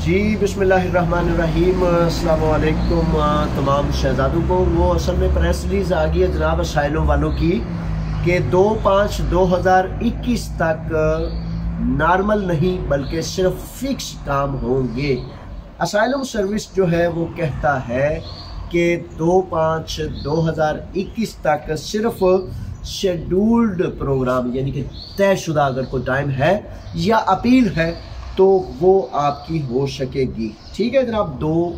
جی बिस्मिल्लाहिर्रहमानिर्रहीम अस्सलाम वालेकुम तमाम शहजादों को। वो असल में प्रेस रिलीज़ आ गई है जनाब असाइलम वालों की कि 2/5/2021 तक नॉर्मल नहीं बल्कि सिर्फ फिक्स काम होंगे। असाइलम सर्विस जो है वो कहता है कि 2/5/2021 तक सिर्फ शेड्यूल्ड प्रोग्राम यानी कि तयशुदा अगर कोई टाइम है या अपील है तो वो आपकी हो सकेगी। ठीक है जनाब, 2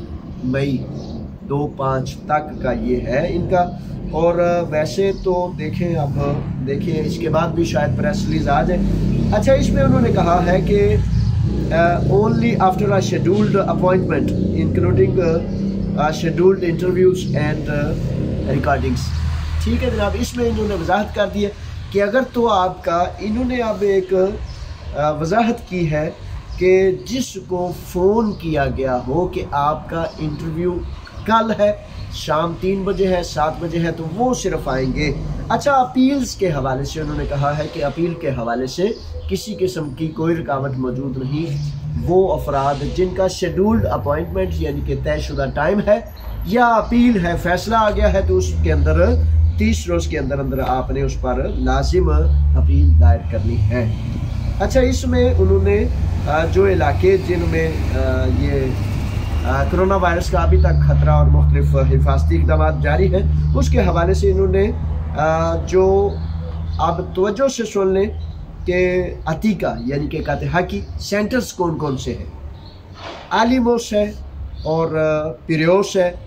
मई 2/5 तक का ये है इनका। और वैसे तो देखें, अब देखें इसके बाद भी शायद प्रेस रिलीज आ जाए। अच्छा, इसमें उन्होंने कहा है कि only after a scheduled appointment including scheduled interviews and recordings. ठीक है जनाब, इसमें इन्होंने वजाहत कर दी है कि अगर तो आपका इन्होंने अब एक वजाहत की है कि जिसको फ़ोन किया गया हो कि आपका इंटरव्यू कल है, शाम 3 बजे है, 7 बजे है, तो वो सिर्फ आएंगे। अच्छा, अपील्स के हवाले से उन्होंने कहा है कि अपील के हवाले से किसी किस्म की कोई रुकावट मौजूद नहीं। वो अफराद जिनका शेड्यूल्ड अपॉइंटमेंट यानी कि तयशुदा टाइम है या अपील है, फैसला आ गया है, तो उसके अंदर 30 रोज़ के अंदर अंदर आपने उस पर लाजिम अपील दायर करनी है। अच्छा, इसमें उन्होंने जो इलाके जिनमें ये कोरोना वायरस का अभी तक ख़तरा और मुख्तलिफ हिफाजती इक़दाम जारी हैं, उसके हवाले से इन्होंने जो अब तवज्जो से सुन लें कि अतीका यानी कि कातिहाकी सेंटर्स कौन कौन से हैं। आलिमोस है और पिरियोस है,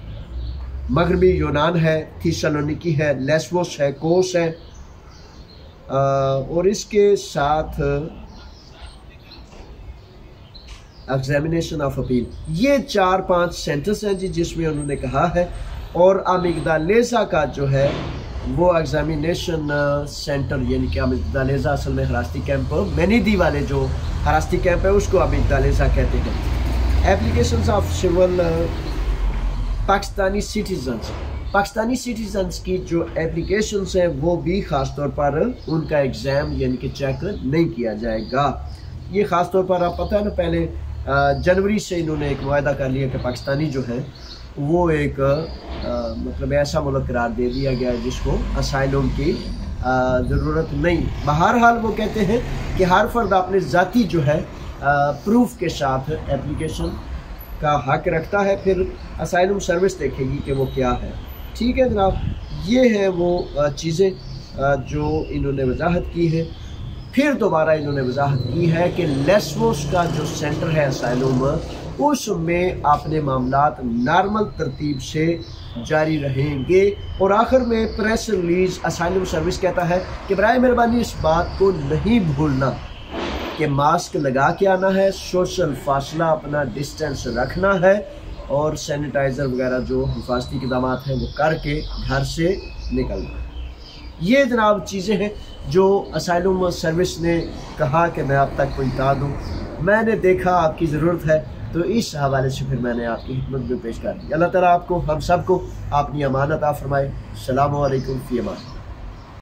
मगरबी यूनान है, थिस्सलुनीकी है, लेस्बोस है, कोस है, और इसके साथ एग्जामिनेशन ऑफ अपील। ये 4-5 सेंटर्स हैं जी जिसमें उन्होंने कहा है। और अमिगदालेजा का जो है वो एग्जामिनेशन सेंटर यानी कि अमिगदालेजा असल में हरास्ती कैंप, मैनिदी वाले जो हरास्ती कैंप है उसको अमिगदालेजा कहते हैं। Applications of civil Pakistani citizens की जो एप्लीकेशंस हैं वो भी ख़ास तौर पर उनका एग्ज़ाम यानी कि चेक नहीं किया जाएगा। ये ख़ास तौर पर आप पता है ना, पहले जनवरी से इन्होंने एक मुआहदा कर लिया कि पाकिस्तानी जो है वो एक मतलब ऐसा मुल्क करार दे दिया गया है जिसको असाइलम की ज़रूरत नहीं। बहरहाल वो कहते हैं कि हर फर्द अपने ज़ाती जो है प्रूफ के साथ एप्लीकेशन का हक रखता है, फिर असाइलम सर्विस देखेगी कि वो क्या है। ठीक है जनाब, ये है वो चीज़ें जो इन्होंने वजाहत की है। फिर दोबारा इन्होंने वजाहत की है कि लेस्बोस का जो सेंटर है असाइलम, उसमें अपने मामलात नॉर्मल तरतीब से जारी रहेंगे। और आखिर में प्रेस रिलीज असाइलम सर्विस कहता है कि बराए मेहरबानी इस बात को नहीं भूलना कि मास्क लगा के आना है, सोशल फासला अपना डिस्टेंस रखना है और सैनिटाइज़र वगैरह जो हिफाजती इक़दाम हैं वो करके घर से निकलना है। ये जनाब चीज़ें हैं जो असाइलम सर्विस ने कहा कि मैं आप तक पहुँचा दूँ। मैंने देखा आपकी ज़रूरत है तो इस हवाले से फिर मैंने आपकी खिदमत में पेश कर दी। अल्लाह ताला आपको हम सबको अपनी अमानत अता फरमाए। अस्सलामु अलैकुम फ़ी अमान।